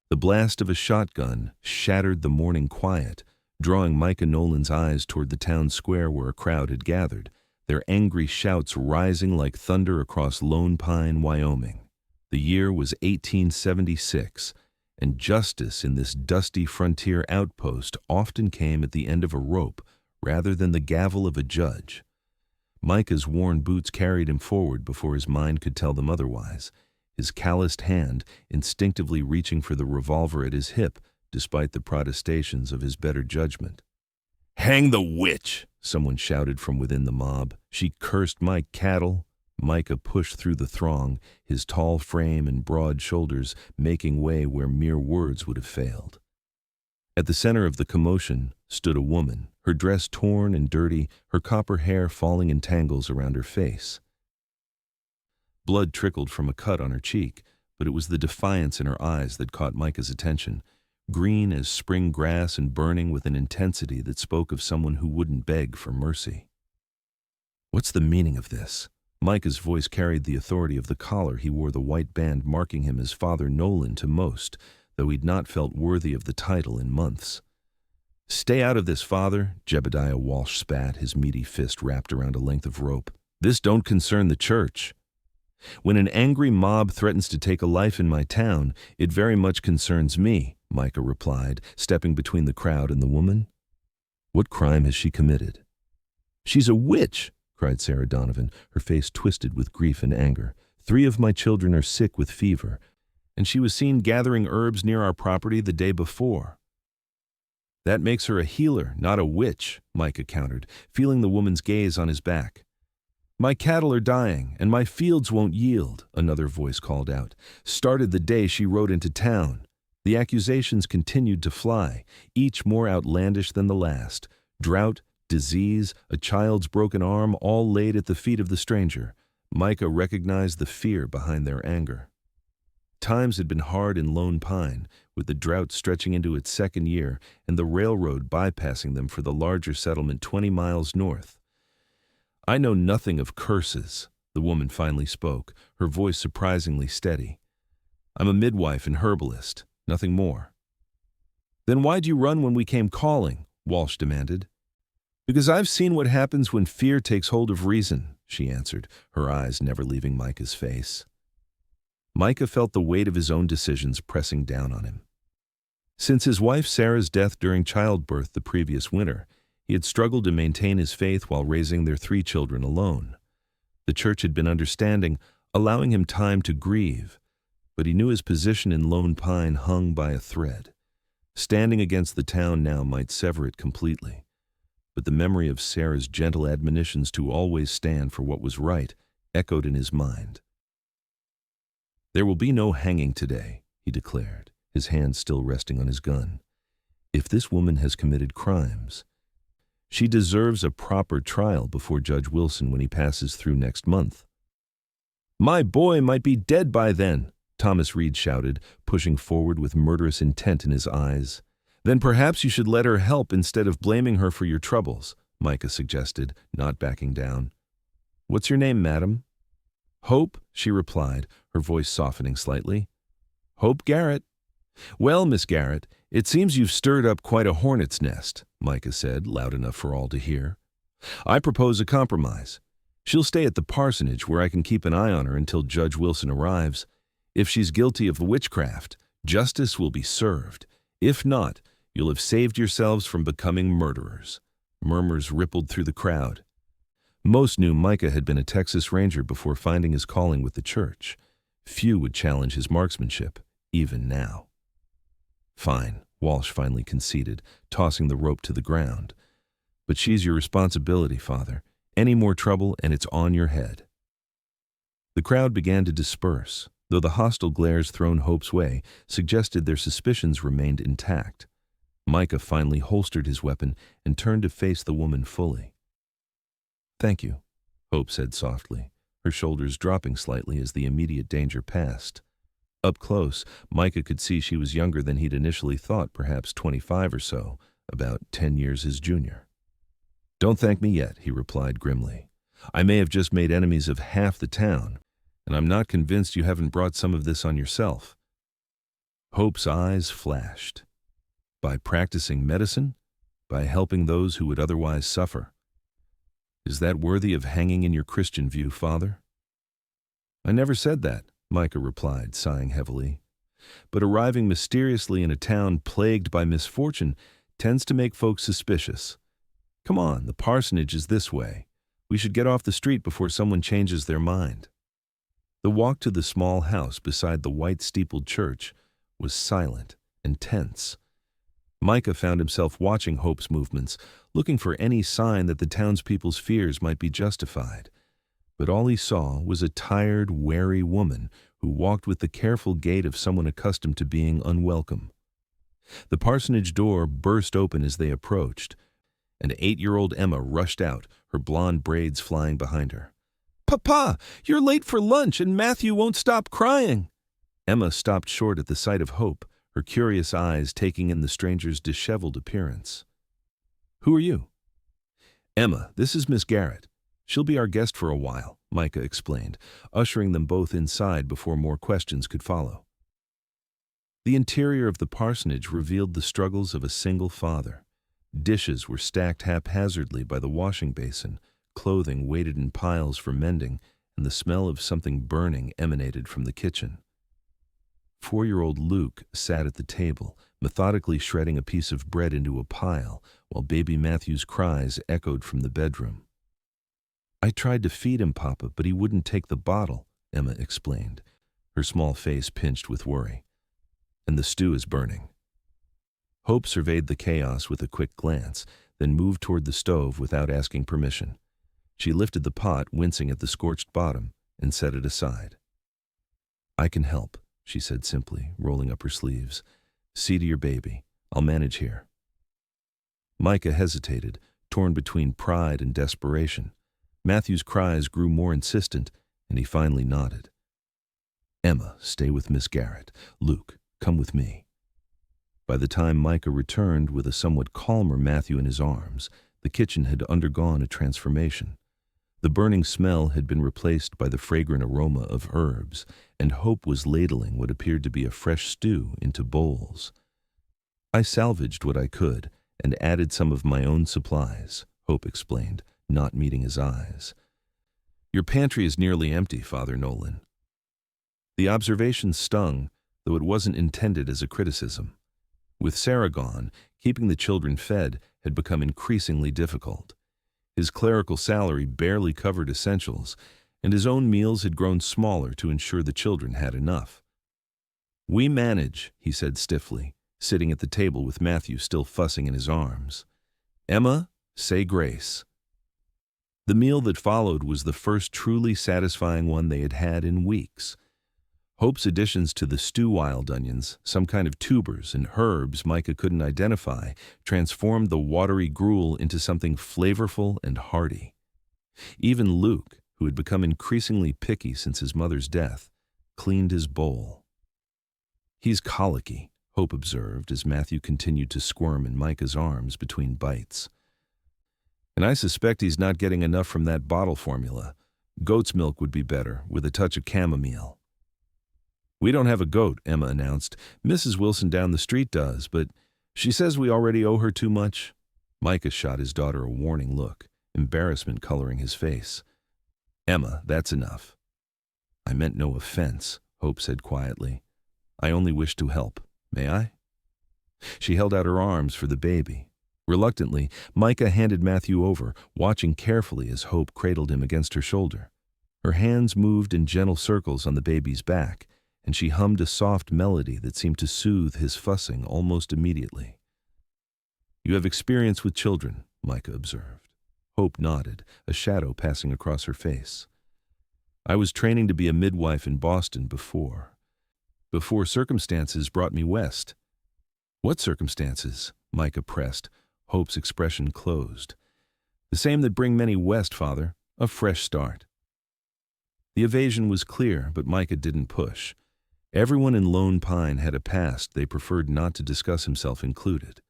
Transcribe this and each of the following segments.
The blast of a shotgun shattered the morning quiet, drawing Micah Nolan's eyes toward the town square where a crowd had gathered, their angry shouts rising like thunder across Lone Pine, Wyoming. The year was 1876, and justice in this dusty frontier outpost often came at the end of a rope rather than the gavel of a judge. Micah's worn boots carried him forward before his mind could tell them otherwise, his calloused hand instinctively reaching for the revolver at his hip despite the protestations of his better judgment. "Hang the witch!" someone shouted from within the mob. "She cursed my cattle." Micah pushed through the throng, his tall frame and broad shoulders making way where mere words would have failed. At the center of the commotion stood a woman, her dress torn and dirty, her copper hair falling in tangles around her face. Blood trickled from a cut on her cheek, but it was the defiance in her eyes that caught Micah's attention, green as spring grass and burning with an intensity that spoke of someone who wouldn't beg for mercy. "What's the meaning of this?" Micah's voice carried the authority of the collar he wore, the white band marking him as Father Nolan to most, though he'd not felt worthy of the title in months. "Stay out of this, Father," Jebediah Walsh spat, his meaty fist wrapped around a length of rope. "This don't concern the church. When an angry mob threatens to take a life in my town, it very much concerns me," Micah replied, stepping between the crowd and the woman. "What crime has she committed?" "She's a witch!" cried Sarah Donovan, her face twisted with grief and anger. "3 of my children are sick with fever, and she was seen gathering herbs near our property the day before." "That makes her a healer, not a witch," Micah countered, feeling the woman's gaze on his back. "My cattle are dying, and my fields won't yield," another voice called out. "Started the day she rode into town." The accusations continued to fly, each more outlandish than the last. Drought, disease, a child's broken arm, all laid at the feet of the stranger. Micah recognized the fear behind their anger. Times had been hard in Lone Pine, with the drought stretching into its second year and the railroad bypassing them for the larger settlement 20 miles north. "I know nothing of curses," the woman finally spoke, her voice surprisingly steady. "I'm a midwife and herbalist, nothing more." "Then why'd you run when we came calling?" Walsh demanded. "Because I've seen what happens when fear takes hold of reason," she answered, her eyes never leaving Micah's face. Micah felt the weight of his own decisions pressing down on him. Since his wife Sarah's death during childbirth the previous winter, he had struggled to maintain his faith while raising their 3 children alone. The church had been understanding, allowing him time to grieve, but he knew his position in Lone Pine hung by a thread. Standing against the town now might sever it completely, but the memory of Sarah's gentle admonitions to always stand for what was right echoed in his mind. "There will be no hanging today," he declared, his hand still resting on his gun. "If this woman has committed crimes, she deserves a proper trial before Judge Wilson when he passes through next month." "My boy might be dead by then," Thomas Reed shouted, pushing forward with murderous intent in his eyes. "Then perhaps you should let her help instead of blaming her for your troubles," Micah suggested, not backing down. "What's your name, madam?" "Hope," she replied, her voice softening slightly. "Hope Garrett." "Well, Miss Garrett, it seems you've stirred up quite a hornet's nest," Micah said, loud enough for all to hear. "I propose a compromise. She'll stay at the parsonage where I can keep an eye on her until Judge Wilson arrives. If she's guilty of witchcraft, justice will be served. If not, you'll have saved yourselves from becoming murderers." Murmurs rippled through the crowd. Most knew Micah had been a Texas Ranger before finding his calling with the church. Few would challenge his marksmanship, even now. "Fine," Walsh finally conceded, tossing the rope to the ground. "But she's your responsibility, Father. Any more trouble and it's on your head." The crowd began to disperse, though the hostile glares thrown Hope's way suggested their suspicions remained intact. Micah finally holstered his weapon and turned to face the woman fully. "Thank you," Hope said softly, her shoulders dropping slightly as the immediate danger passed. Up close, Micah could see she was younger than he'd initially thought, perhaps 25 or so, about 10 years his junior. "Don't thank me yet," he replied grimly. "I may have just made enemies of half the town, and I'm not convinced you haven't brought some of this on yourself." Hope's eyes flashed. By practicing medicine? By helping those who would otherwise suffer? Is that worthy of hanging in your Christian view, Father? I never said that, Micah replied, sighing heavily. But arriving mysteriously in a town plagued by misfortune tends to make folks suspicious. Come on, the parsonage is this way. We should get off the street before someone changes their mind. The walk to the small house beside the white-steepled church was silent and tense. Micah found himself watching Hope's movements, looking for any sign that the townspeople's fears might be justified. But all he saw was a tired, wary woman who walked with the careful gait of someone accustomed to being unwelcome. The parsonage door burst open as they approached, and 8-year-old Emma rushed out, her blonde braids flying behind her. "Papa, you're late for lunch and Matthew won't stop crying." Emma stopped short at the sight of Hope, her curious eyes taking in the stranger's disheveled appearance. "Who are you?" "Emma, this is Miss Garrett. She'll be our guest for a while," Micah explained, ushering them both inside before more questions could follow. The interior of the parsonage revealed the struggles of a single father. Dishes were stacked haphazardly by the washing basin, clothing waited in piles for mending, and the smell of something burning emanated from the kitchen. 4-year-old Luke sat at the table, methodically shredding a piece of bread into a pile, while baby Matthew's cries echoed from the bedroom. "I tried to feed him, Papa, but he wouldn't take the bottle," Emma explained, her small face pinched with worry. "And the stew is burning." Hope surveyed the chaos with a quick glance, then moved toward the stove without asking permission. She lifted the pot, wincing at the scorched bottom, and set it aside. "I can help," she said simply, rolling up her sleeves. "See to your baby. I'll manage here." Micah hesitated, torn between pride and desperation. Matthew's cries grew more insistent, and he finally nodded. "Emma, stay with Miss Garrett. Luke, come with me." By the time Micah returned with a somewhat calmer Matthew in his arms, the kitchen had undergone a transformation. The burning smell had been replaced by the fragrant aroma of herbs, and Hope was ladling what appeared to be a fresh stew into bowls. "I salvaged what I could and added some of my own supplies," Hope explained, not meeting his eyes. "Your pantry is nearly empty, Father Nolan." The observation stung, though it wasn't intended as a criticism. With Sarah gone, keeping the children fed had become increasingly difficult. His clerical salary barely covered essentials, and his own meals had grown smaller to ensure the children had enough. "We manage," he said stiffly, sitting at the table with Matthew still fussing in his arms. "Emma, say grace." The meal that followed was the first truly satisfying one they had had in weeks. Hope's additions to the stew, wild onions, some kind of tubers, and herbs Micah couldn't identify, transformed the watery gruel into something flavorful and hearty. Even Luke, who had become increasingly picky since his mother's death, cleaned his bowl. "He's colicky," Hope observed as Matthew continued to squirm in Micah's arms between bites. "And I suspect he's not getting enough from that bottle formula. Goat's milk would be better, with a touch of chamomile." "We don't have a goat," Emma announced. "Mrs. Wilson down the street does, but she says we already owe her too much." Micah shot his daughter a warning look, embarrassment coloring his face. "Emma, that's enough." "I meant no offense," Hope said quietly. "I only wish to help. May I?" She held out her arms for the baby. Reluctantly, Micah handed Matthew over, watching carefully as Hope cradled him against her shoulder. Her hands moved in gentle circles on the baby's back, and she hummed a soft melody that seemed to soothe his fussing almost immediately. "You have experience with children," Micah observed. Hope nodded, a shadow passing across her face. "I was training to be a midwife in Boston before circumstances brought me west." "What circumstances?" Micah pressed, Hope's expression closed. "The same that bring many west, Father. A fresh start." The evasion was clear, but Micah didn't push. Everyone in Lone Pine had a past they preferred not to discuss, himself included.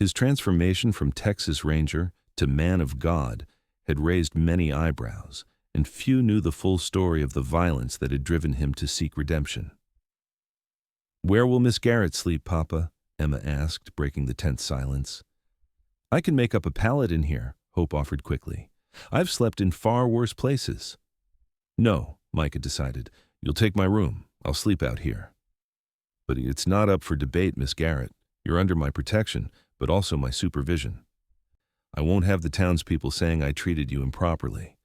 His transformation from Texas Ranger to man of God had raised many eyebrows, and few knew the full story of the violence that had driven him to seek redemption. "Where will Miss Garrett sleep, Papa?" Emma asked, breaking the tense silence. "I can make up a pallet in here," Hope offered quickly. "I've slept in far worse places." "No," Micah decided. "You'll take my room. I'll sleep out here." "But it's not up for debate, Miss Garrett. You're under my protection, but also my supervision. I won't have the townspeople saying I treated you improperly."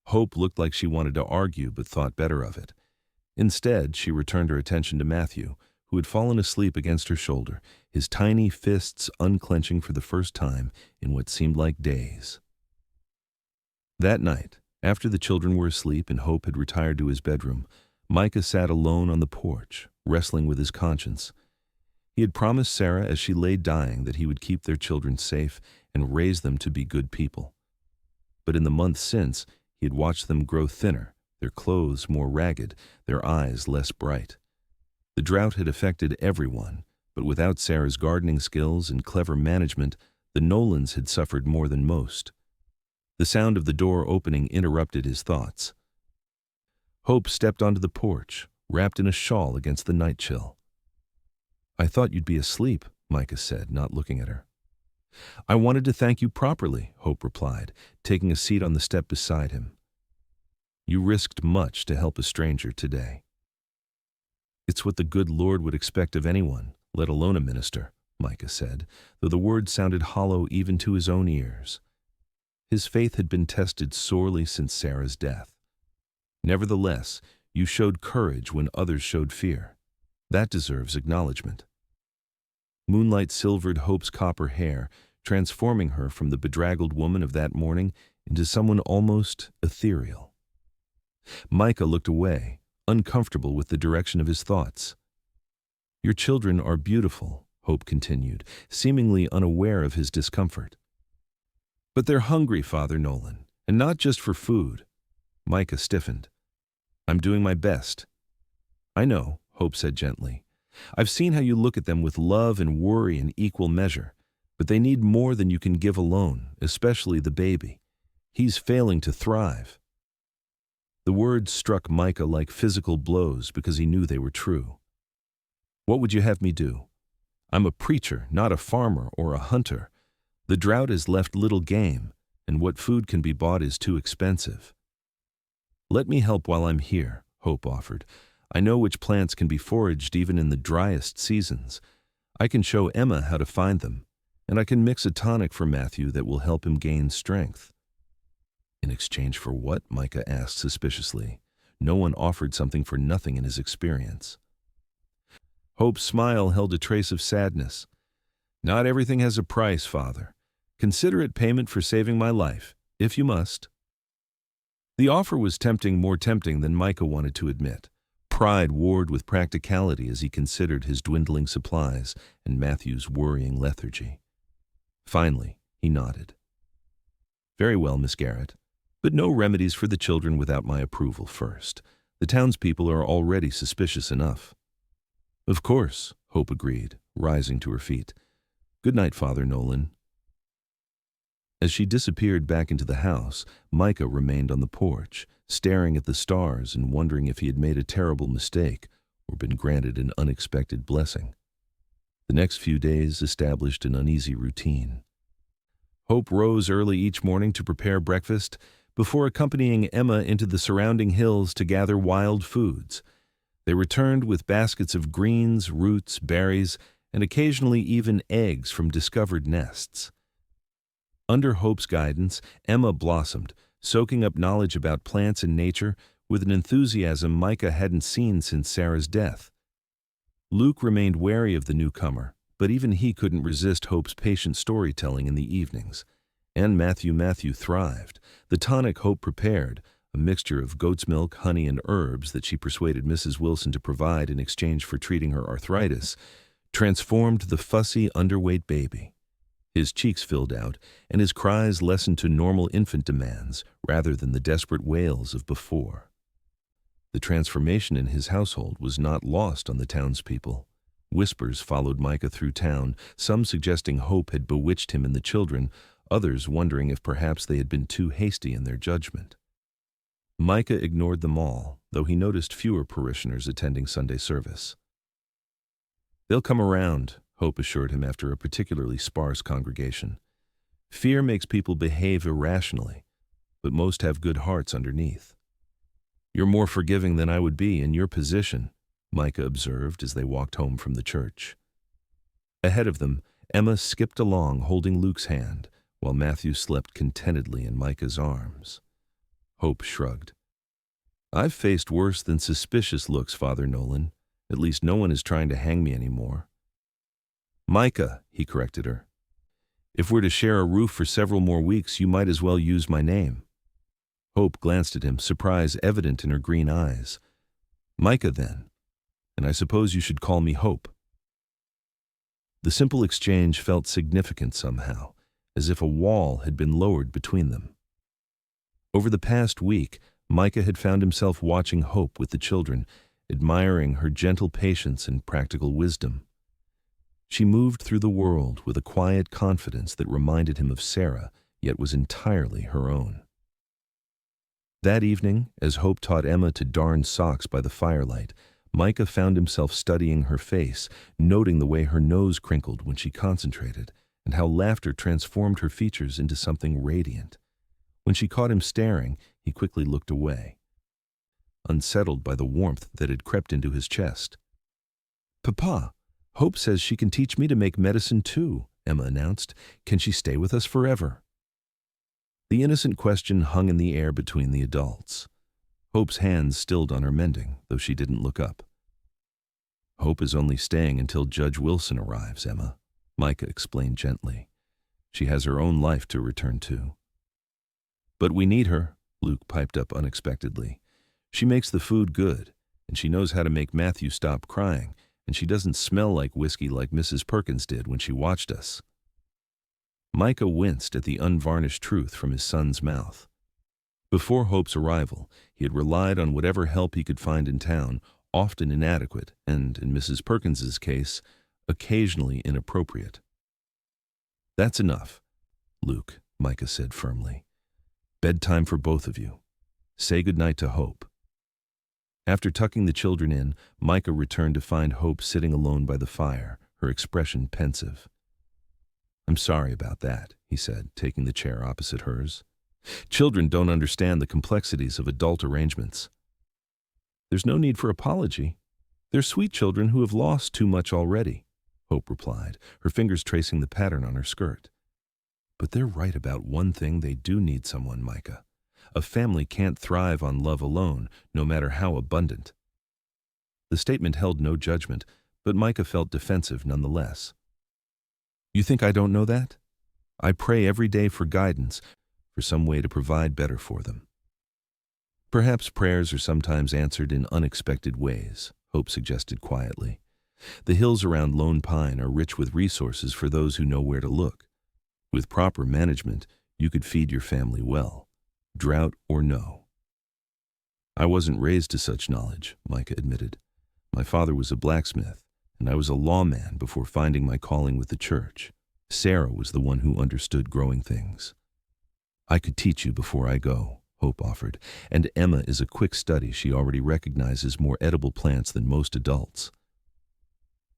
Hope looked like she wanted to argue but thought better of it. Instead, she returned her attention to Matthew, who had fallen asleep against her shoulder, his tiny fists unclenching for the first time in what seemed like days. That night, after the children were asleep and Hope had retired to his bedroom, Micah sat alone on the porch, wrestling with his conscience. He had promised Sarah as she lay dying that he would keep their children safe and raise them to be good people. But in the months since, he had watched them grow thinner, their clothes more ragged, their eyes less bright. The drought had affected everyone, but without Sarah's gardening skills and clever management, the Nolans had suffered more than most. The sound of the door opening interrupted his thoughts. Hope stepped onto the porch, wrapped in a shawl against the night chill. "I thought you'd be asleep," Micah said, not looking at her. "I wanted to thank you properly," Hope replied, taking a seat on the step beside him. "You risked much to help a stranger today." "It's what the good Lord would expect of anyone, let alone a minister," Micah said, though the words sounded hollow even to his own ears. His faith had been tested sorely since Sarah's death. Nevertheless, you showed courage when others showed fear. That deserves acknowledgement. Moonlight silvered Hope's copper hair, transforming her from the bedraggled woman of that morning into someone almost ethereal. Micah looked away, uncomfortable with the direction of his thoughts. "Your children are beautiful," Hope continued, seemingly unaware of his discomfort. "But they're hungry, Father Nolan, and not just for food." Micah stiffened. "I'm doing my best." "I know," Hope said gently. "I've seen how you look at them with love and worry in equal measure, but they need more than you can give alone, especially the baby. He's failing to thrive." The words struck Micah like physical blows because he knew they were true. "What would you have me do? I'm a preacher, not a farmer or a hunter. The drought has left little game, and what food can be bought is too expensive." "Let me help while I'm here," Hope offered. "I know which plants can be foraged even in the driest seasons. I can show Emma how to find them, and I can mix a tonic for Matthew that will help him gain strength." "In exchange for what?" Micah asked suspiciously. No one offered something for nothing in his experience. Hope's smile held a trace of sadness. "Not everything has a price, Father. Consider it payment for saving my life, if you must." The offer was tempting, more tempting than Micah wanted to admit. Pride warred with practicality as he considered his dwindling supplies and Matthew's worrying lethargy. Finally, he nodded. "Very well, Miss Garrett, but no remedies for the children without my approval first. The townspeople are already suspicious enough." "Of course," Hope agreed, rising to her feet. "Good night, Father Nolan." As she disappeared back into the house, Micah remained on the porch, staring at the stars and wondering if he had made a terrible mistake or been granted an unexpected blessing. The next few days established an uneasy routine. Hope rose early each morning to prepare breakfast before accompanying Emma into the surrounding hills to gather wild foods. They returned with baskets of greens, roots, berries, and occasionally even eggs from discovered nests. Under Hope's guidance, Emma blossomed, soaking up knowledge about plants and nature with an enthusiasm Micah hadn't seen since Sarah's death. Luke remained wary of the newcomer, but even he couldn't resist Hope's patient storytelling in the evenings. And Matthew thrived. The tonic Hope prepared, a mixture of goat's milk, honey, and herbs that she persuaded Mrs. Wilson to provide in exchange for treating her arthritis, transformed the fussy, underweight baby. His cheeks filled out, and his cries lessened to normal infant demands rather than the desperate wails of before. The transformation in his household was not lost on the townspeople. Whispers followed Micah through town, some suggesting Hope had bewitched him and the children, others wondering if perhaps they had been too hasty in their judgment. Micah ignored them all, though he noticed fewer parishioners attending Sunday service. They'll come around, Hope assured him after a particularly sparse congregation. Fear makes people behave irrationally, but most have good hearts underneath. You're more forgiving than I would be in your position, Micah observed as they walked home from the church. Ahead of them, Emma skipped along holding Luke's hand, while Matthew slept contentedly in Micah's arms. Hope shrugged. I've faced worse than suspicious looks, Father Nolan. At least no one is trying to hang me anymore. Micah, he corrected her. If we're to share a roof for several more weeks, you might as well use my name. Hope glanced at him, surprise evident in her green eyes. Micah, then. And I suppose you should call me Hope. The simple exchange felt significant somehow, as if a wall had been lowered between them. Over the past week, Micah had found himself watching Hope with the children, admiring her gentle patience and practical wisdom. She moved through the world with a quiet confidence that reminded him of Sarah, yet was entirely her own. That evening, as Hope taught Emma to darn socks by the firelight, Micah found himself studying her face, noting the way her nose crinkled when she concentrated, and how laughter transformed her features into something radiant. When she caught him staring, he quickly looked away, unsettled by the warmth that had crept into his chest. Papa, Hope says she can teach me to make medicine too, Emma announced. Can she stay with us forever? The innocent question hung in the air between the adults. Hope's hands stilled on her mending, though she didn't look up. Hope is only staying until Judge Wilson arrives, Emma, Micah explained gently. She has her own life to return to. But we need her, Luke piped up unexpectedly. She makes the food good, and she knows how to make Matthew stop crying, and she doesn't smell like whiskey like Mrs. Perkins did when she watched us. Micah winced at the unvarnished truth from his son's mouth. Before Hope's arrival, he had relied on whatever help he could find in town, often inadequate, and, in Mrs. Perkins's case, occasionally inappropriate. That's enough, Luke, Micah said firmly. Bedtime for both of you. Say goodnight to Hope. After tucking the children in, Micah returned to find Hope sitting alone by the fire, her expression pensive. I'm sorry about that, he said, taking the chair opposite hers. Children don't understand the complexities of adult arrangements. There's no need for apology. They're sweet children who have lost too much already, Hope replied, her fingers tracing the pattern on her skirt. But they're right about one thing: they do need someone, Micah. A family can't thrive on love alone, no matter how abundant. The statement held no judgment, but Micah felt defensive nonetheless. You think I don't know that? I pray every day for guidance, for some way to provide better for them. Perhaps prayers are sometimes answered in unexpected ways, Hope suggested quietly. The hills around Lone Pine are rich with resources for those who know where to look. With proper management, you could feed your family well, drought or no. I wasn't raised to such knowledge, Micah admitted. My father was a blacksmith, and I was a lawman before finding my calling with the church. Sarah was the one who understood growing things. I could teach you before I go, Hope offered, and Emma is a quick study. She already recognizes more edible plants than most adults.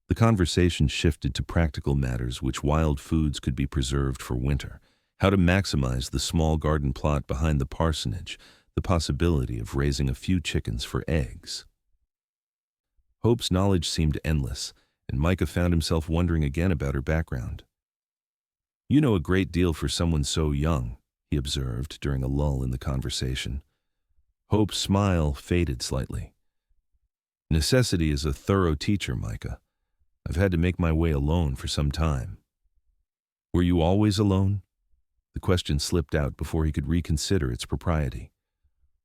The conversation shifted to practical matters: which wild foods could be preserved for winter, how to maximize the small garden plot behind the parsonage, the possibility of raising a few chickens for eggs. Hope's knowledge seemed endless, and Micah found himself wondering again about her background. You know a great deal for someone so young, he observed during a lull in the conversation. Hope's smile faded slightly. Necessity is a thorough teacher, Micah. I've had to make my way alone for some time. Were you always alone? The question slipped out before he could reconsider its propriety.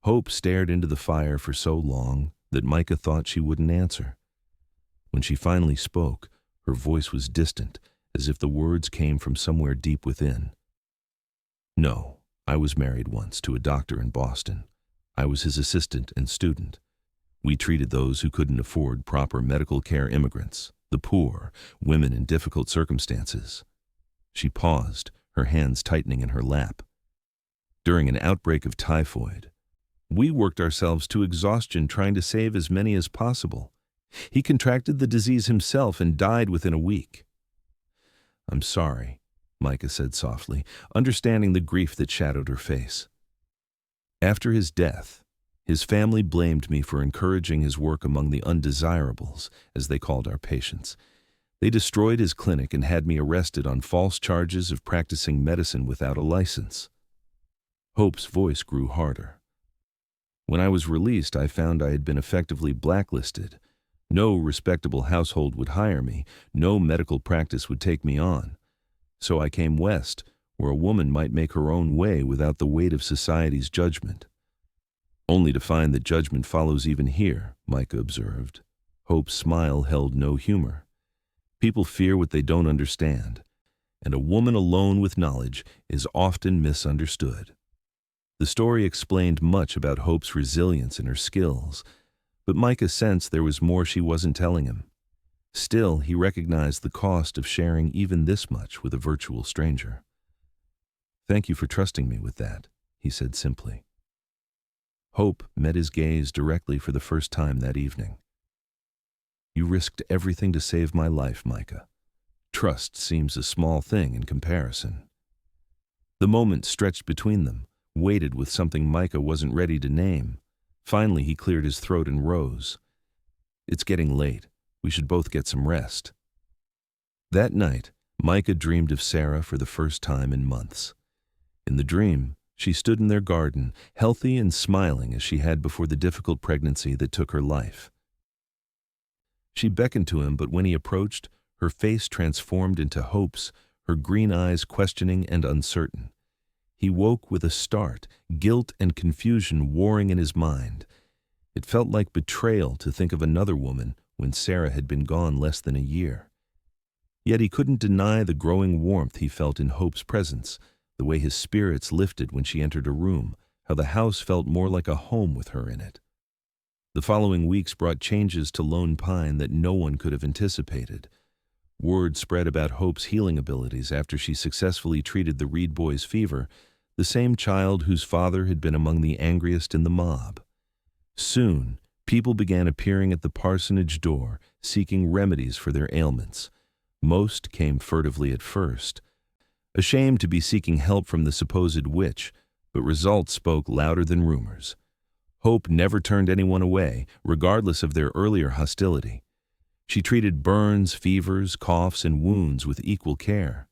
Hope stared into the fire for so long that Micah thought she wouldn't answer. When she finally spoke, her voice was distant, as if the words came from somewhere deep within. No, I was married once to a doctor in Boston. I was his assistant and student. We treated those who couldn't afford proper medical care: immigrants, the poor, women in difficult circumstances. She paused, her hands tightening in her lap. During an outbreak of typhoid, we worked ourselves to exhaustion trying to save as many as possible. He contracted the disease himself and died within a week. I'm sorry, Micah said softly, understanding the grief that shadowed her face. After his death, his family blamed me for encouraging his work among the undesirables, as they called our patients. They destroyed his clinic and had me arrested on false charges of practicing medicine without a license. Hope's voice grew harder. When I was released, I found I had been effectively blacklisted. No respectable household would hire me, no medical practice would take me on. So I came west, where a woman might make her own way without the weight of society's judgment. Only to find that judgment follows even here, Micah observed. Hope's smile held no humor. People fear what they don't understand, and a woman alone with knowledge is often misunderstood. The story explained much about Hope's resilience and her skills, but Micah sensed there was more she wasn't telling him. Still, he recognized the cost of sharing even this much with a virtual stranger. Thank you for trusting me with that, he said simply. Hope met his gaze directly for the first time that evening. You risked everything to save my life, Micah. Trust seems a small thing in comparison. The moment stretched between them, waited with something Micah wasn't ready to name. Finally, he cleared his throat and rose. It's getting late. We should both get some rest. That night, Micah dreamed of Sarah for the first time in months. In the dream, she stood in their garden, healthy and smiling as she had before the difficult pregnancy that took her life. She beckoned to him, but when he approached, her face transformed into Hope's, her green eyes questioning and uncertain. He woke with a start, guilt and confusion warring in his mind. It felt like betrayal to think of another woman when Sarah had been gone less than a year. Yet he couldn't deny the growing warmth he felt in Hope's presence, the way his spirits lifted when she entered a room, how the house felt more like a home with her in it. The following weeks brought changes to Lone Pine that no one could have anticipated. Word spread about Hope's healing abilities after she successfully treated the Reed boy's fever, the same child whose father had been among the angriest in the mob. Soon, people began appearing at the parsonage door, seeking remedies for their ailments. Most came furtively at first, ashamed to be seeking help from the supposed witch, but results spoke louder than rumors. Hope never turned anyone away, regardless of their earlier hostility. She treated burns, fevers, coughs, and wounds with equal care.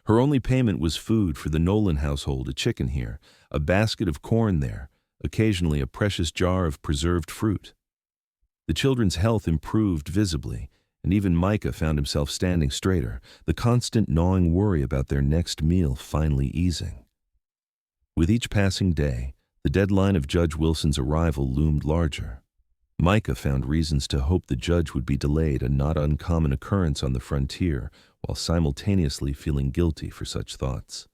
Her only payment was food for the Nolan household, a chicken here, a basket of corn there, occasionally a precious jar of preserved fruit. The children's health improved visibly, and even Micah found himself standing straighter, the constant gnawing worry about their next meal finally easing. With each passing day, the deadline of Judge Wilson's arrival loomed larger. Micah found reasons to hope the judge would be delayed, a not uncommon occurrence on the frontier, while simultaneously feeling guilty for such thoughts.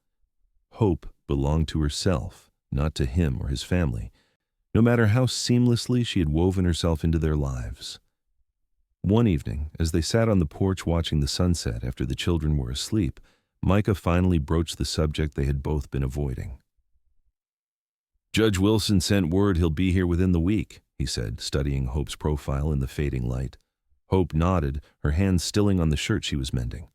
Hope belonged to herself, not to him or his family, no matter how seamlessly she had woven herself into their lives. One evening, as they sat on the porch watching the sunset after the children were asleep, Micah finally broached the subject they had both been avoiding. Judge Wilson sent word he'll be here within the week, he said, studying Hope's profile in the fading light. Hope nodded, her hands stilling on the shirt she was mending.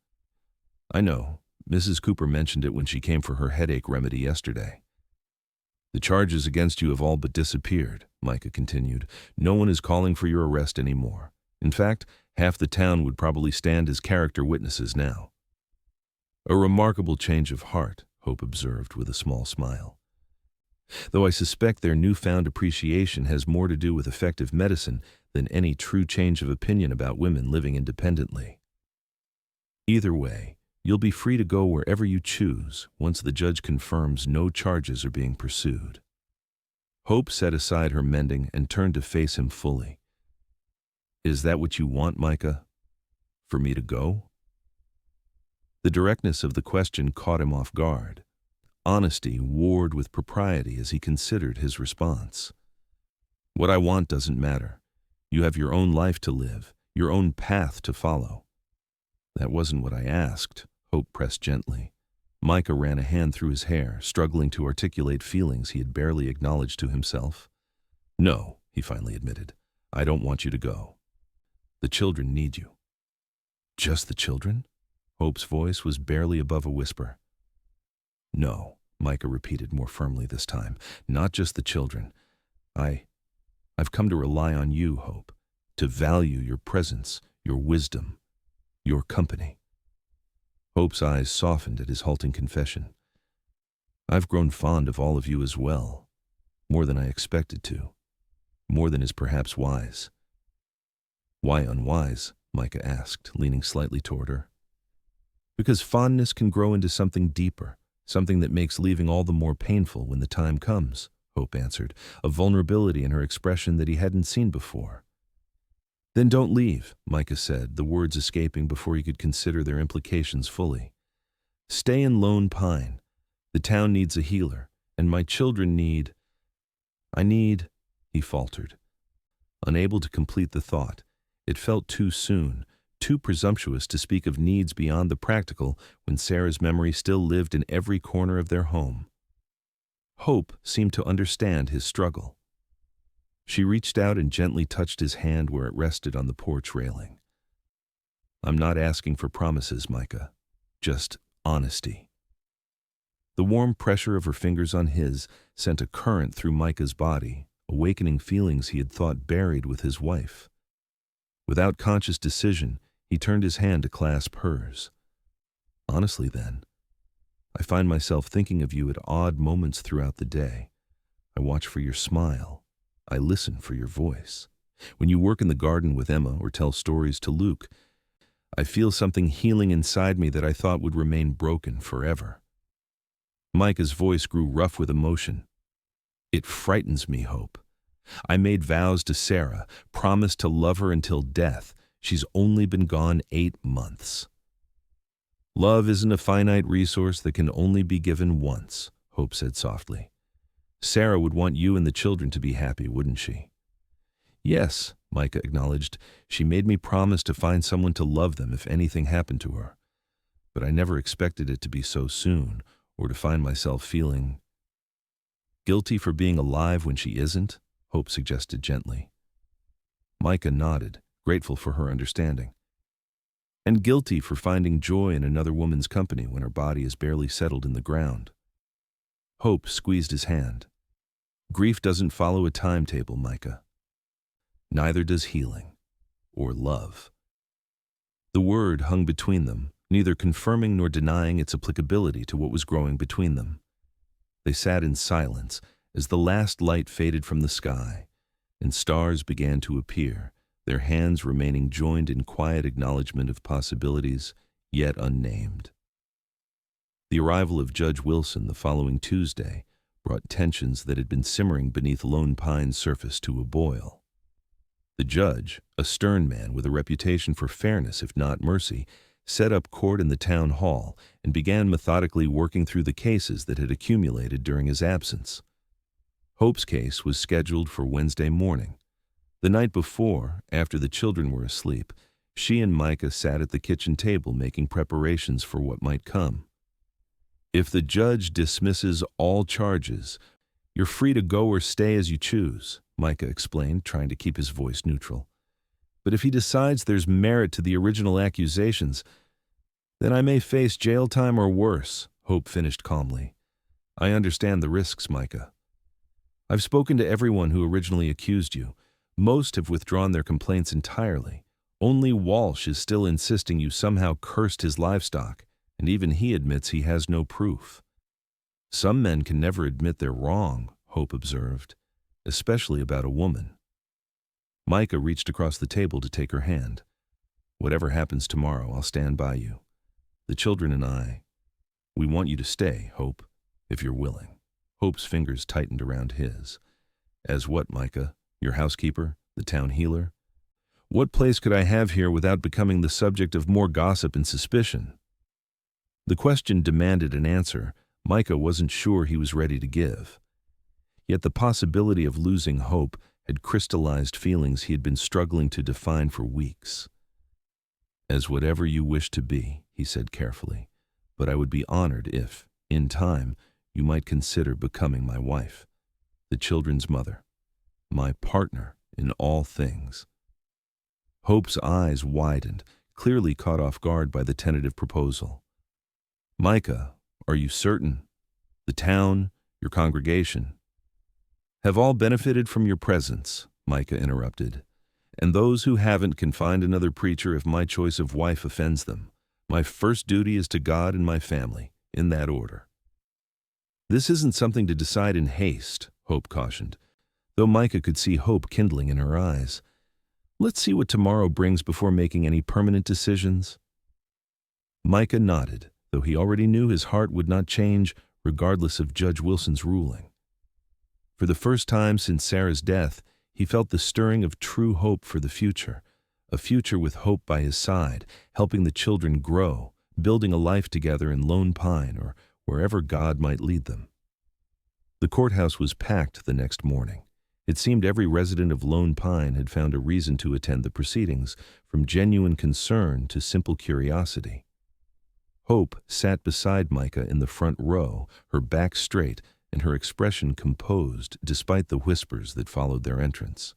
I know. Mrs. Cooper mentioned it when she came for her headache remedy yesterday. The charges against you have all but disappeared, Micah continued. No one is calling for your arrest anymore. In fact, half the town would probably stand as character witnesses now. A remarkable change of heart, Hope observed with a small smile. Though I suspect their newfound appreciation has more to do with effective medicine than any true change of opinion about women living independently. Either way, you'll be free to go wherever you choose once the judge confirms no charges are being pursued. Hope set aside her mending and turned to face him fully. Is that what you want, Micah? For me to go? The directness of the question caught him off guard. Honesty warred with propriety as he considered his response. What I want doesn't matter. You have your own life to live, your own path to follow. That wasn't what I asked, Hope pressed gently. Micah ran a hand through his hair, struggling to articulate feelings he had barely acknowledged to himself. No, he finally admitted. I don't want you to go. The children need you." "Just the children?" Hope's voice was barely above a whisper. "No," Micah repeated more firmly this time. "Not just the children. I've come to rely on you, Hope, to value your presence, your wisdom, your company." Hope's eyes softened at his halting confession. "I've grown fond of all of you as well, more than I expected to, more than is perhaps wise." "Why unwise?" Micah asked, leaning slightly toward her. "Because fondness can grow into something deeper, something that makes leaving all the more painful when the time comes," Hope answered, a vulnerability in her expression that he hadn't seen before. "Then don't leave," Micah said, the words escaping before he could consider their implications fully. "Stay in Lone Pine. The town needs a healer, and my children need—" he faltered. Unable to complete the thought, it felt too soon, too presumptuous to speak of needs beyond the practical when Sarah's memory still lived in every corner of their home. Hope seemed to understand his struggle. She reached out and gently touched his hand where it rested on the porch railing. "I'm not asking for promises, Micah. Just honesty." The warm pressure of her fingers on his sent a current through Micah's body, awakening feelings he had thought buried with his wife. Without conscious decision, he turned his hand to clasp hers. "Honestly, then, I find myself thinking of you at odd moments throughout the day. I watch for your smile. I listen for your voice. When you work in the garden with Emma or tell stories to Luke, I feel something healing inside me that I thought would remain broken forever." Micah's voice grew rough with emotion. "It frightens me, Hope. I made vows to Sarah, promised to love her until death. She's only been gone 8 months. "Love isn't a finite resource that can only be given once," Hope said softly. "Sarah would want you and the children to be happy, wouldn't she?" "Yes," Micah acknowledged. "She made me promise to find someone to love them if anything happened to her. But I never expected it to be so soon, or to find myself feeling—" "Guilty for being alive when she isn't?" Hope suggested gently. Micah nodded, grateful for her understanding. "And guilty for finding joy in another woman's company when her body is barely settled in the ground." Hope squeezed his hand. "Grief doesn't follow a timetable, Micah. Neither does healing, or love." The word hung between them, neither confirming nor denying its applicability to what was growing between them. They sat in silence as the last light faded from the sky, and stars began to appear, their hands remaining joined in quiet acknowledgement of possibilities yet unnamed. The arrival of Judge Wilson the following Tuesday brought tensions that had been simmering beneath Lone Pine's surface to a boil. The judge, a stern man with a reputation for fairness if not mercy, set up court in the town hall and began methodically working through the cases that had accumulated during his absence. Hope's case was scheduled for Wednesday morning. The night before, after the children were asleep, she and Micah sat at the kitchen table making preparations for what might come. "If the judge dismisses all charges, you're free to go or stay as you choose," Micah explained, trying to keep his voice neutral. "But if he decides there's merit to the original accusations, then I may face jail time or worse," Hope finished calmly. "I understand the risks, Micah. I've spoken to everyone who originally accused you. Most have withdrawn their complaints entirely. Only Walsh is still insisting you somehow cursed his livestock, and even he admits he has no proof." "Some men can never admit they're wrong," Hope observed, "especially about a woman." Micah reached across the table to take her hand. "Whatever happens tomorrow, I'll stand by you. The children and we want you to stay, Hope, if you're willing." Hope's fingers tightened around his. "As what, Micah? Your housekeeper? The town healer? What place could I have here without becoming the subject of more gossip and suspicion?" The question demanded an answer Micah wasn't sure he was ready to give. Yet the possibility of losing Hope had crystallized feelings he had been struggling to define for weeks. "As whatever you wish to be," he said carefully, "but I would be honored if, in time, you might consider becoming my wife, the children's mother, my partner in all things." Hope's eyes widened, clearly caught off guard by the tentative proposal. Micah, are you certain? The town, your congregation, have all benefited from your presence, Micah interrupted. And those who haven't can find another preacher if my choice of wife offends them. My first duty is to God and my family, in that order. This isn't something to decide in haste, Hope cautioned, though Micah could see hope kindling in her eyes. Let's see what tomorrow brings before making any permanent decisions. Micah nodded, though he already knew his heart would not change regardless of Judge Wilson's ruling. For the first time since Sarah's death, he felt the stirring of true hope for the future, a future with Hope by his side, helping the children grow, building a life together in Lone Pine or wherever God might lead them. The courthouse was packed the next morning. It seemed every resident of Lone Pine had found a reason to attend the proceedings, from genuine concern to simple curiosity. Hope sat beside Micah in the front row, her back straight and her expression composed despite the whispers that followed their entrance.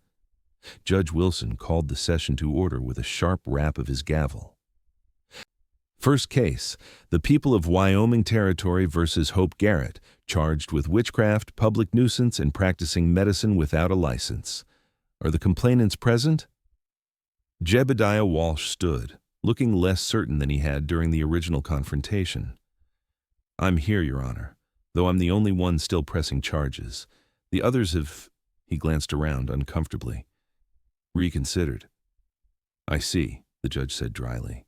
Judge Wilson called the session to order with a sharp rap of his gavel. First case, the people of Wyoming Territory versus Hope Garrett, charged with witchcraft, public nuisance, and practicing medicine without a license. Are the complainants present? Jebediah Walsh stood, looking less certain than he had during the original confrontation. I'm here, Your Honor, though I'm the only one still pressing charges. The others have, he glanced around uncomfortably, reconsidered. I see, the judge said dryly.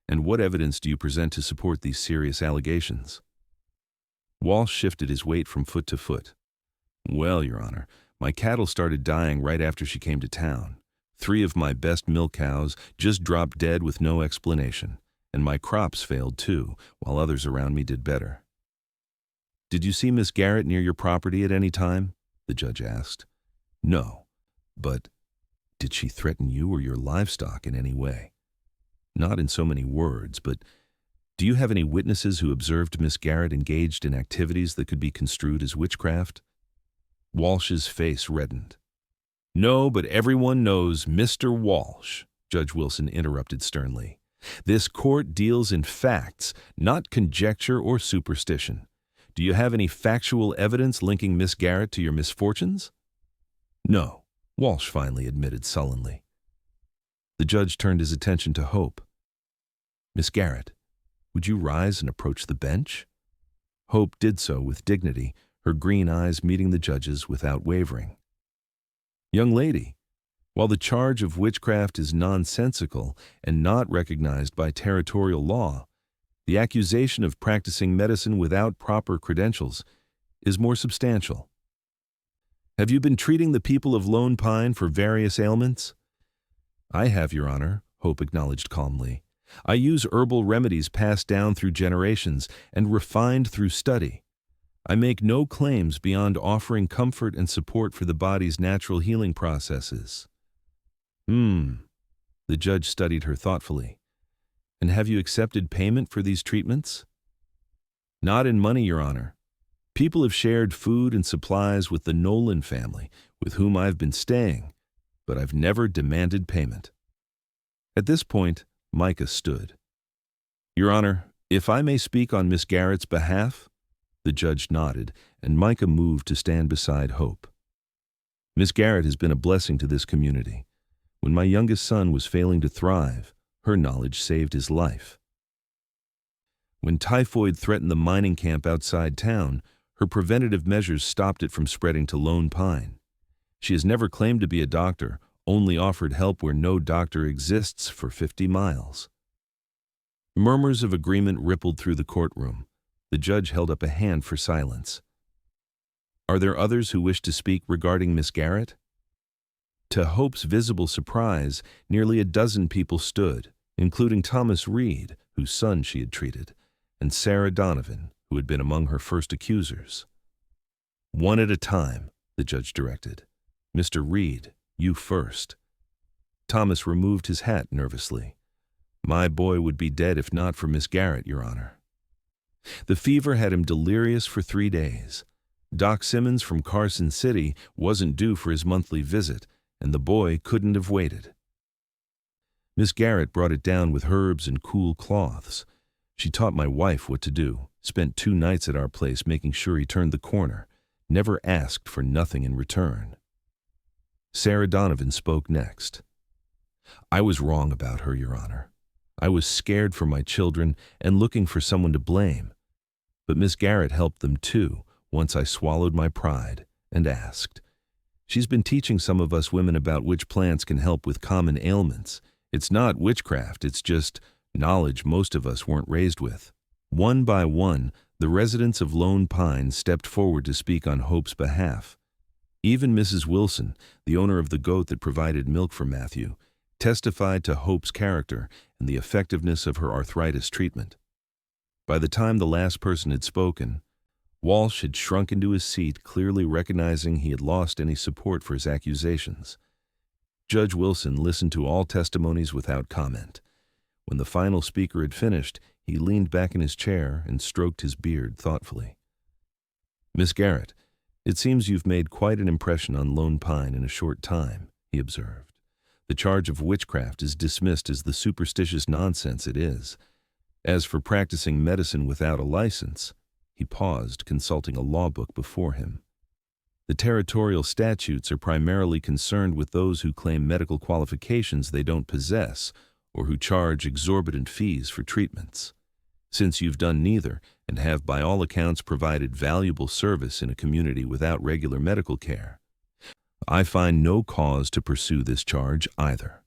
And what evidence do you present to support these serious allegations? Walsh shifted his weight from foot to foot. Well, Your Honor, my cattle started dying right after she came to town. 3 of my best milk cows just dropped dead with no explanation, and my crops failed too, while others around me did better. Did you see Miss Garrett near your property at any time? The judge asked. No, but did she threaten you or your livestock in any way? Not in so many words, but do you have any witnesses who observed Miss Garrett engaged in activities that could be construed as witchcraft? Walsh's face reddened. No, but everyone knows Mr. Walsh, Judge Wilson interrupted sternly. This court deals in facts, not conjecture or superstition. Do you have any factual evidence linking Miss Garrett to your misfortunes? No, Walsh finally admitted sullenly. The judge turned his attention to Hope. Miss Garrett, would you rise and approach the bench? Hope did so with dignity, her green eyes meeting the judge's without wavering. Young lady, while the charge of witchcraft is nonsensical and not recognized by territorial law, the accusation of practicing medicine without proper credentials is more substantial. Have you been treating the people of Lone Pine for various ailments? I have, Your Honor, Hope acknowledged calmly. I use herbal remedies passed down through generations and refined through study. I make no claims beyond offering comfort and support for the body's natural healing processes. The judge studied her thoughtfully. And have you accepted payment for these treatments? Not in money, Your Honor. People have shared food and supplies with the Nolan family, with whom I've been staying, but I've never demanded payment. At this point, Micah stood. Your Honor, if I may speak on Miss Garrett's behalf? The judge nodded, and Micah moved to stand beside Hope. Miss Garrett has been a blessing to this community. When my youngest son was failing to thrive, her knowledge saved his life. When typhoid threatened the mining camp outside town, her preventative measures stopped it from spreading to Lone Pine. She has never claimed to be a doctor, only offered help where no doctor exists for 50 miles. Murmurs of agreement rippled through the courtroom. The judge held up a hand for silence. Are there others who wish to speak regarding Miss Garrett? To Hope's visible surprise, nearly a dozen people stood, including Thomas Reed, whose son she had treated, and Sarah Donovan, who had been among her first accusers. One at a time, the judge directed. Mr. Reed, you first. Thomas removed his hat nervously. My boy would be dead if not for Miss Garrett, Your Honor. The fever had him delirious for 3 days. Doc Simmons from Carson City wasn't due for his monthly visit, and the boy couldn't have waited. Miss Garrett brought it down with herbs and cool cloths. She taught my wife what to do, spent 2 nights at our place making sure he turned the corner, never asked for nothing in return. Sarah Donovan spoke next. I was wrong about her, Your Honor. I was scared for my children and looking for someone to blame. But Miss Garrett helped them too, once I swallowed my pride and asked. She's been teaching some of us women about which plants can help with common ailments. It's not witchcraft, it's just knowledge most of us weren't raised with. One by one, the residents of Lone Pine stepped forward to speak on Hope's behalf. Even Mrs. Wilson, the owner of the goat that provided milk for Matthew, testified to Hope's character and the effectiveness of her arthritis treatment. By the time the last person had spoken, Walsh had shrunk into his seat, clearly recognizing he had lost any support for his accusations. Judge Wilson listened to all testimonies without comment. When the final speaker had finished, he leaned back in his chair and stroked his beard thoughtfully. Miss Garrett, it seems you've made quite an impression on Lone Pine in a short time, he observed. The charge of witchcraft is dismissed as the superstitious nonsense it is. As for practicing medicine without a license, he paused, consulting a law book before him. The territorial statutes are primarily concerned with those who claim medical qualifications they don't possess or who charge exorbitant fees for treatments. Since you've done neither and have by all accounts provided valuable service in a community without regular medical care, I find no cause to pursue this charge either.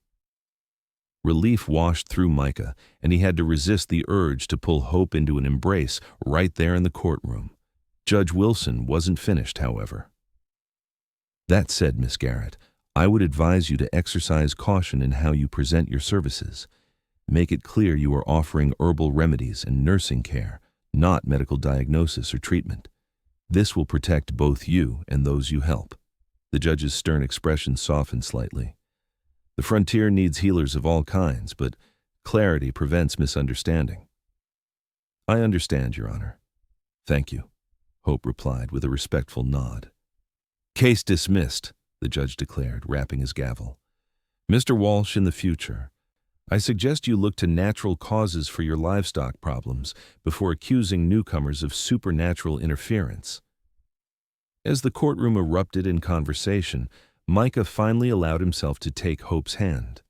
Relief washed through Micah, and he had to resist the urge to pull Hope into an embrace right there in the courtroom. Judge Wilson wasn't finished, however. That said, Miss Garrett, I would advise you to exercise caution in how you present your services. Make it clear you are offering herbal remedies and nursing care, not medical diagnosis or treatment. This will protect both you and those you help. The judge's stern expression softened slightly. The frontier needs healers of all kinds, but clarity prevents misunderstanding. I understand, Your Honor. Thank you, Hope replied with a respectful nod. Case dismissed, the judge declared, rapping his gavel. Mr. Walsh, in the future, I suggest you look to natural causes for your livestock problems before accusing newcomers of supernatural interference. As the courtroom erupted in conversation, Micah finally allowed himself to take Hope's hand.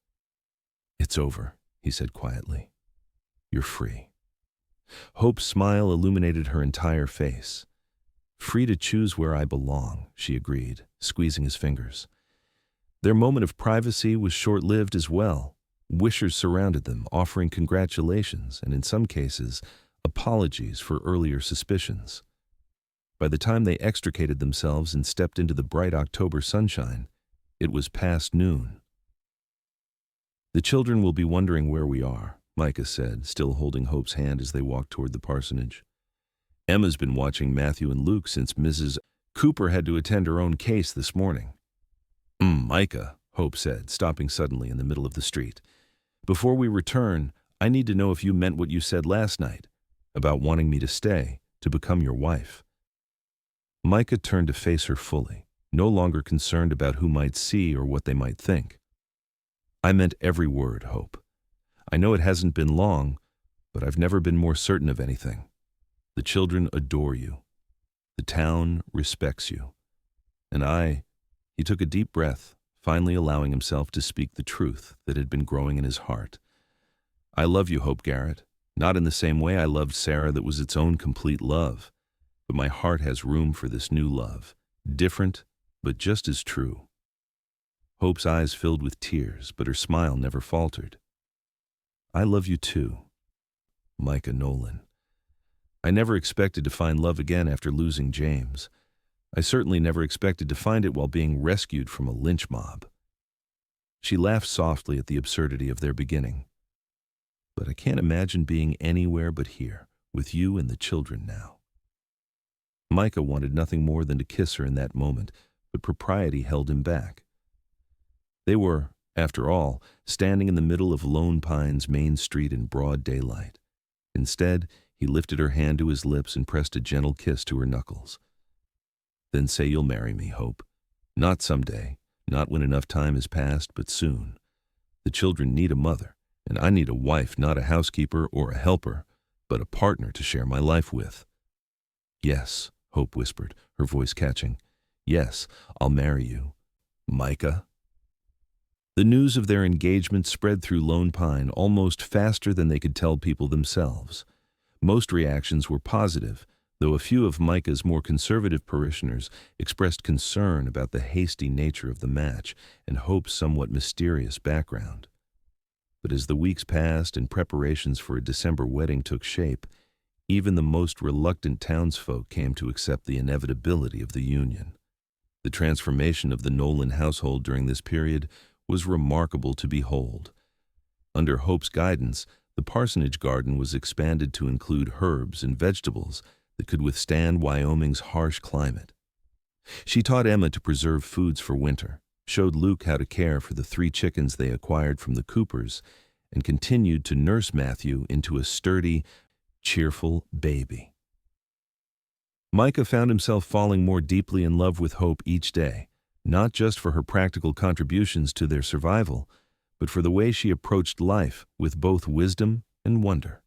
It's over, he said quietly. You're free. Hope's smile illuminated her entire face. Free to choose where I belong, she agreed, squeezing his fingers. Their moment of privacy was short-lived as well. Wishers surrounded them, offering congratulations and, in some cases, apologies for earlier suspicions. By the time they extricated themselves and stepped into the bright October sunshine, it was past noon. The children will be wondering where we are, Micah said, still holding Hope's hand as they walked toward the parsonage. Emma's been watching Matthew and Luke since Mrs. Cooper had to attend her own case this morning. Micah, Hope said, stopping suddenly in the middle of the street. Before we return, I need to know if you meant what you said last night, about wanting me to stay, to become your wife. Micah turned to face her fully, no longer concerned about who might see or what they might think. I meant every word, Hope. I know it hasn't been long, but I've never been more certain of anything. The children adore you. The town respects you. And he took a deep breath, finally allowing himself to speak the truth that had been growing in his heart. I love you, Hope Garrett, not in the same way I loved Sarah that was its own complete love. But my heart has room for this new love, different, but just as true. Hope's eyes filled with tears, but her smile never faltered. I love you too, Micah Nolan. I never expected to find love again after losing James. I certainly never expected to find it while being rescued from a lynch mob. She laughed softly at the absurdity of their beginning. But I can't imagine being anywhere but here, with you and the children now. Micah wanted nothing more than to kiss her in that moment, but propriety held him back. They were, after all, standing in the middle of Lone Pine's main street in broad daylight. Instead, he lifted her hand to his lips and pressed a gentle kiss to her knuckles. Then say you'll marry me, Hope. Not someday, not when enough time has passed, but soon. The children need a mother, and I need a wife, not a housekeeper or a helper, but a partner to share my life with." "Yes," Hope whispered, her voice catching. "Yes, I'll marry you, Micah." The news of their engagement spread through Lone Pine almost faster than they could tell people themselves. Most reactions were positive, though a few of Micah's more conservative parishioners expressed concern about the hasty nature of the match and Hope's somewhat mysterious background. But as the weeks passed and preparations for a December wedding took shape, even the most reluctant townsfolk came to accept the inevitability of the union. The transformation of the Nolan household during this period was remarkable to behold. Under Hope's guidance, the parsonage garden was expanded to include herbs and vegetables that could withstand Wyoming's harsh climate. She taught Emma to preserve foods for winter, showed Luke how to care for the 3 chickens they acquired from the Coopers, and continued to nurse Matthew into a sturdy, cheerful baby. Micah found himself falling more deeply in love with Hope each day, not just for her practical contributions to their survival, but for the way she approached life with both wisdom and wonder.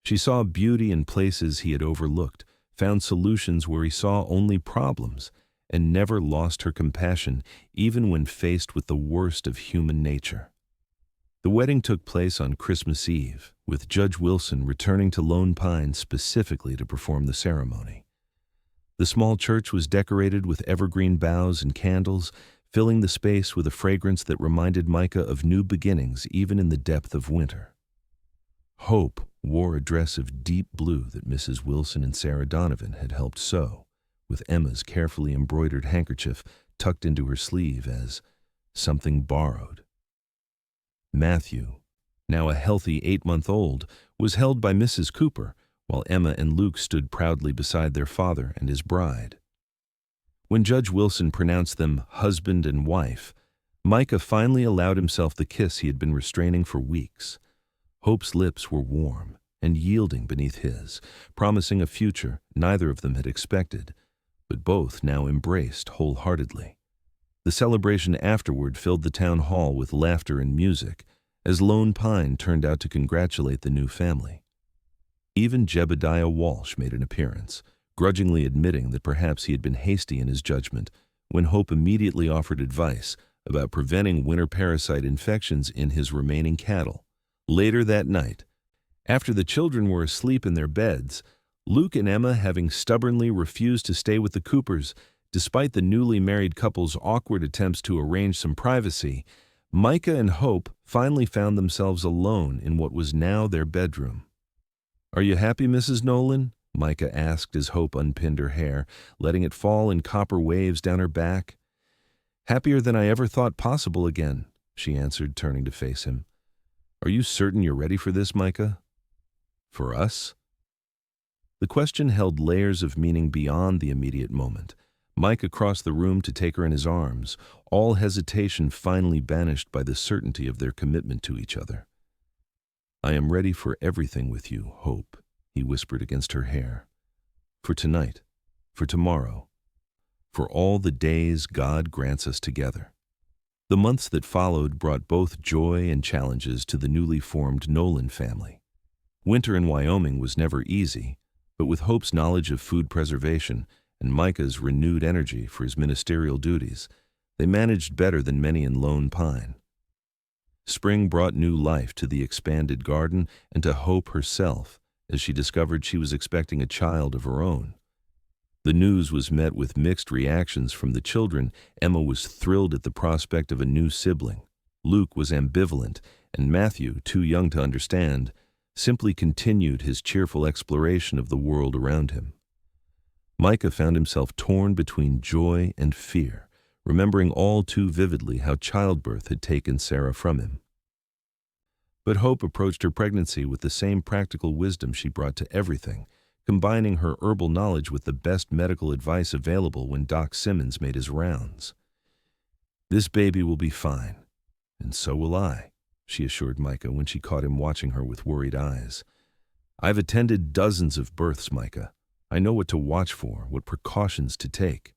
She saw beauty in places he had overlooked, found solutions where he saw only problems, and never lost her compassion even when faced with the worst of human nature. The wedding took place on Christmas Eve, with Judge Wilson returning to Lone Pine specifically to perform the ceremony. The small church was decorated with evergreen boughs and candles, filling the space with a fragrance that reminded Micah of new beginnings even in the depth of winter. Hope wore a dress of deep blue that Mrs. Wilson and Sarah Donovan had helped sew, with Emma's carefully embroidered handkerchief tucked into her sleeve as something borrowed. Matthew, now a healthy 8-month-old, was held by Mrs. Cooper, while Emma and Luke stood proudly beside their father and his bride. When Judge Wilson pronounced them husband and wife, Micah finally allowed himself the kiss he had been restraining for weeks. Hope's lips were warm and yielding beneath his, promising a future neither of them had expected, but both now embraced wholeheartedly. The celebration afterward filled the town hall with laughter and music, as Lone Pine turned out to congratulate the new family. Even Jebediah Walsh made an appearance, grudgingly admitting that perhaps he had been hasty in his judgment when Hope immediately offered advice about preventing winter parasite infections in his remaining cattle. Later that night, after the children were asleep in their beds, Luke and Emma having stubbornly refused to stay with the Coopers, despite the newly married couple's awkward attempts to arrange some privacy, Micah and Hope finally found themselves alone in what was now their bedroom. "Are you happy, Mrs. Nolan?" Micah asked as Hope unpinned her hair, letting it fall in copper waves down her back. "Happier than I ever thought possible again," she answered, turning to face him. "Are you certain you're ready for this, Micah? For us?" The question held layers of meaning beyond the immediate moment. Micah crossed the room to take her in his arms, all hesitation finally banished by the certainty of their commitment to each other. "I am ready for everything with you, Hope," he whispered against her hair. "For tonight, for tomorrow, for all the days God grants us together." The months that followed brought both joy and challenges to the newly formed Nolan family. Winter in Wyoming was never easy, but with Hope's knowledge of food preservation and Micah's renewed energy for his ministerial duties, they managed better than many in Lone Pine. Spring brought new life to the expanded garden and to Hope herself as she discovered she was expecting a child of her own. The news was met with mixed reactions from the children. Emma was thrilled at the prospect of a new sibling. Luke was ambivalent, and Matthew, too young to understand, simply continued his cheerful exploration of the world around him. Micah found himself torn between joy and fear, remembering all too vividly how childbirth had taken Sarah from him. But Hope approached her pregnancy with the same practical wisdom she brought to everything, combining her herbal knowledge with the best medical advice available when Doc Simmons made his rounds. "This baby will be fine, and so will I," she assured Micah when she caught him watching her with worried eyes. "I've attended dozens of births, Micah. I know what to watch for, what precautions to take."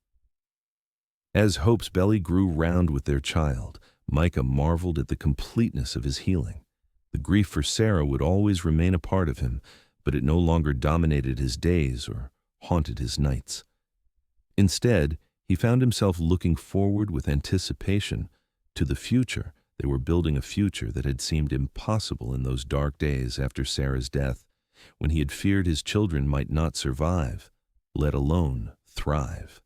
As Hope's belly grew round with their child, Micah marveled at the completeness of his healing. The grief for Sarah would always remain a part of him, but it no longer dominated his days or haunted his nights. Instead, he found himself looking forward with anticipation to the future. They were building a future that had seemed impossible in those dark days after Sarah's death, when he had feared his children might not survive, let alone thrive.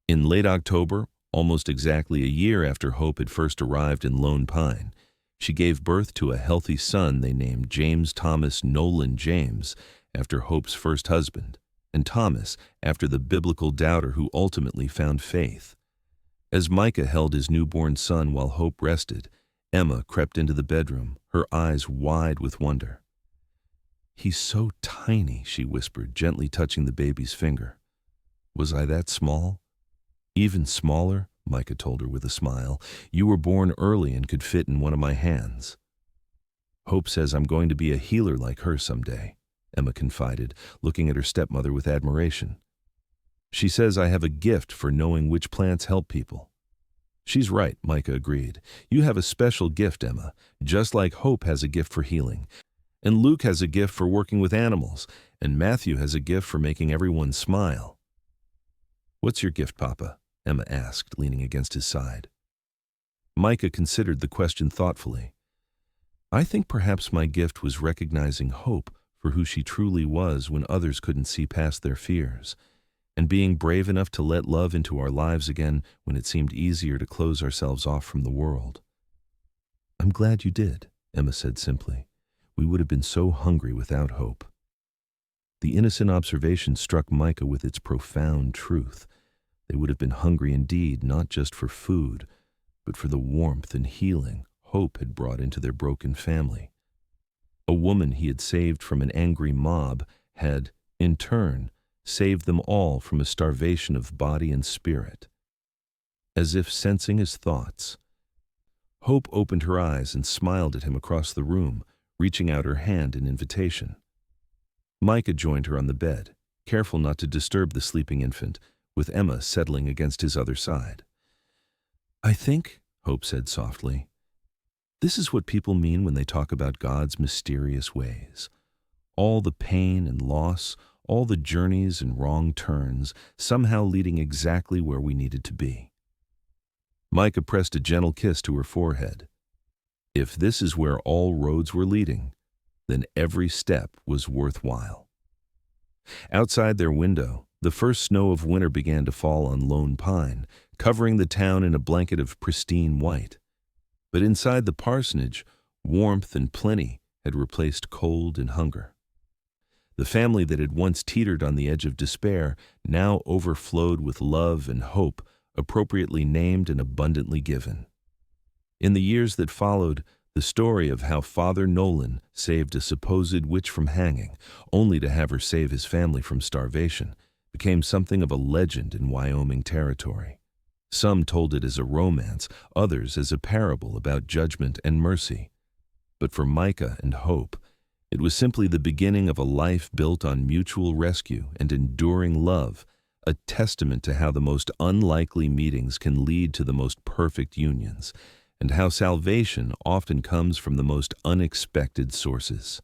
In late October, almost exactly a year after Hope had first arrived in Lone Pine, she gave birth to a healthy son they named James Thomas Nolan James, after Hope's first husband, and Thomas after the biblical doubter who ultimately found faith. As Micah held his newborn son while Hope rested, Emma crept into the bedroom, her eyes wide with wonder. "He's so tiny," she whispered, gently touching the baby's finger. "Was I that small?" "Even smaller," Micah told her with a smile. "You were born early and could fit in one of my hands." "Hope says I'm going to be a healer like her someday," Emma confided, looking at her stepmother with admiration. "She says I have a gift for knowing which plants help people." "She's right," Micah agreed. "You have a special gift, Emma, just like Hope has a gift for healing. And Luke has a gift for working with animals, and Matthew has a gift for making everyone smile." "What's your gift, Papa?" Emma asked, leaning against his side. Micah considered the question thoughtfully. "I think perhaps my gift was recognizing Hope for who she truly was when others couldn't see past their fears, and being brave enough to let love into our lives again when it seemed easier to close ourselves off from the world." "I'm glad you did," Emma said simply. "We would have been so hungry without Hope." The innocent observation struck Micah with its profound truth. They would have been hungry indeed, not just for food, but for the warmth and healing Hope had brought into their broken family. A woman he had saved from an angry mob had, in turn, saved them all from a starvation of body and spirit. As if sensing his thoughts, Hope opened her eyes and smiled at him across the room, reaching out her hand in invitation. Micah joined her on the bed, careful not to disturb the sleeping infant, with Emma settling against his other side. "I think," Hope said softly, "this is what people mean when they talk about God's mysterious ways. All the pain and loss, all the journeys and wrong turns, somehow leading exactly where we needed to be." Micah pressed a gentle kiss to her forehead. If this is where all roads were leading, then every step was worthwhile. Outside their window, the first snow of winter began to fall on Lone Pine, covering the town in a blanket of pristine white. But inside the parsonage, warmth and plenty had replaced cold and hunger. The family that had once teetered on the edge of despair now overflowed with love and hope, appropriately named and abundantly given. In the years that followed, the story of how Father Nolan saved a supposed witch from hanging, only to have her save his family from starvation, became something of a legend in Wyoming territory. Some told it as a romance, others as a parable about judgment and mercy. But for Micah and Hope, it was simply the beginning of a life built on mutual rescue and enduring love, a testament to how the most unlikely meetings can lead to the most perfect unions, and how salvation often comes from the most unexpected sources.